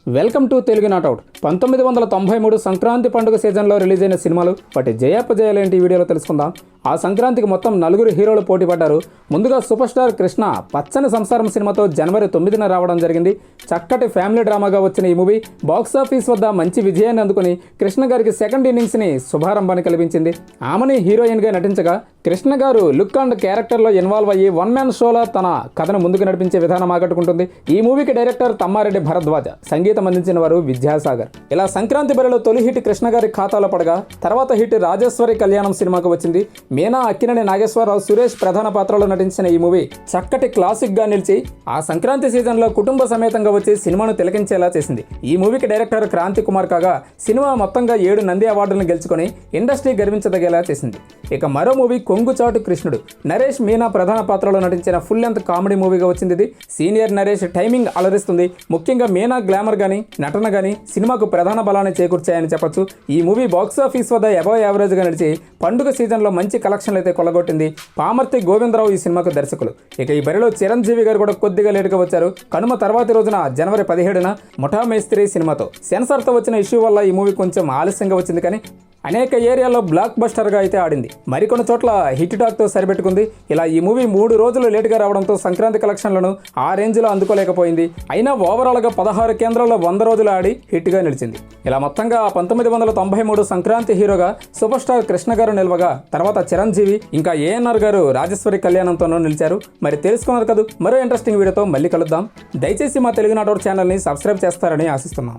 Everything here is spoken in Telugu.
Welcome to Telugu not out. 1993 Sankranti పండుగ సీజన్లో రిలీజ్ అయిన సినిమాలు వాటి జయాపజయాలేంటి ఈ వీడియోలో తెలుసుకుందాం. ఆ సంక్రాంతికి మొత్తం 4 హీరోలు పోటీ పడ్డారు. ముందుగా సూపర్ స్టార్ కృష్ణ పచ్చని సంసారం సినిమాతో జనవరి 9న రావడం జరిగింది. చక్కటి ఫ్యామిలీ డ్రామాగా వచ్చిన ఈ మూవీ బాక్సాఫీస్ వద్ద మంచి విజయాన్ని అందుకుని కృష్ణ గారికి సెకండ్ ఇన్నింగ్స్ని శుభారంభాన్ని కల్పించింది. ఆమెని హీరోయిన్గా నటించగా కృష్ణ గారు లుక్ అండ్ క్యారెక్టర్లో ఇన్వాల్వ్ అయ్యి వన్ మ్యాన్ షోలో తన కథను ముందుకు నడిపించే విధానం ఆకట్టుకుంటుంది. ఈ మూవీకి డైరెక్టర్ తమ్మారెడ్డి భరద్వాజ, సంగీతం అందించిన వారు విద్యాసాగర్. ఇలా సంక్రాంతి బరిలో తొలి హిట్ కృష్ణ గారి ఖాతాలో పడగా తర్వాత హిట్ రాజేశ్వరి కళ్యాణం సినిమాకు వచ్చింది. మీనా, అక్కినేని నాగేశ్వరరావు, సురేష్ ప్రధాన పాత్రలో నటించిన ఈ మూవీ చక్కటి క్లాసిక్ గా నిలిచి ఆ సంక్రాంతి సీజన్లో కుటుంబ సమేతంగా వచ్చి సినిమాను తిలకించేలా చేసింది. ఈ మూవీకి డైరెక్టర్ క్రాంతి కుమార్ కాగా సినిమా మొత్తంగా 7 నంది అవార్డులను గెలుచుకొని ఇండస్ట్రీ గర్వించదగేలా చేసింది. ఇక మరో మూవీ కొంగుచాటు కృష్ణుడు. నరేష్, మీనా ప్రధాన పాత్రలో నటించిన ఫుల్ లెంత్ కామెడీ మూవీగా వచ్చింది ఇది. సీనియర్ నరేష్ టైమింగ్ అలరిస్తుంది. ముఖ్యంగా మీనా గ్లామర్ గానీ నటన గానీ సినిమాకు ప్రధాన బలాన్ని చేకూర్చాయని చెప్పొచ్చు. ఈ మూవీ బాక్సాఫీస్ వద్ద అబవ్ యావరేజ్ గా నడిచి పండుగ సీజన్లో మంచి కలెక్షన్లు అయితే కొల్లగొట్టింది. పామర్తి గోవిందరావు ఈ సినిమాకు దర్శకులు. ఇక ఈ బరిలో చిరంజీవి గారు కూడా కొద్దిగా లేటుగా వచ్చారు. కనుమ తర్వాతి రోజున జనవరి 17న ముఠా మేస్త్రి సినిమాతో సెన్సార్తో వచ్చిన ఇష్యూ వల్ల ఈ మూవీ కొంచెం ఆలస్యంగా వచ్చింది, కానీ అనేక ఏరియాలో బ్లాక్ బస్టర్గా అయితే ఆడింది. మరికొన్ని చోట్ల హిట్ టాక్తో సరిపెట్టుకుంది. ఇలా ఈ మూవీ 3 రోజులు లేటుగా రావడంతో సంక్రాంతి కలెక్షన్లను ఆ రేంజ్లో అందుకోలేకపోయింది. అయినా ఓవరాల్గా 16 కేంద్రాల్లో 100 రోజులు ఆడి హిట్గా నిలిచింది. ఇలా మొత్తంగా 1993 సంక్రాంతి హీరోగా సూపర్ స్టార్ కృష్ణ గారు నిలవగా తర్వాత చిరంజీవి ఇంకా ఏఎన్ఆర్ గారు రాజేశ్వరి కళ్యాణంతోనూ నిలిచారు. మరి తెలుసుకున్నారు కదా, మరో ఇంట్రెస్టింగ్ వీడియోతో మళ్ళీ కలుద్దాం. దయచేసి మా తెలుగు నాట్ అవుట్ ఛానల్ని సబ్స్క్రైబ్ చేస్తారని ఆశిస్తున్నాం.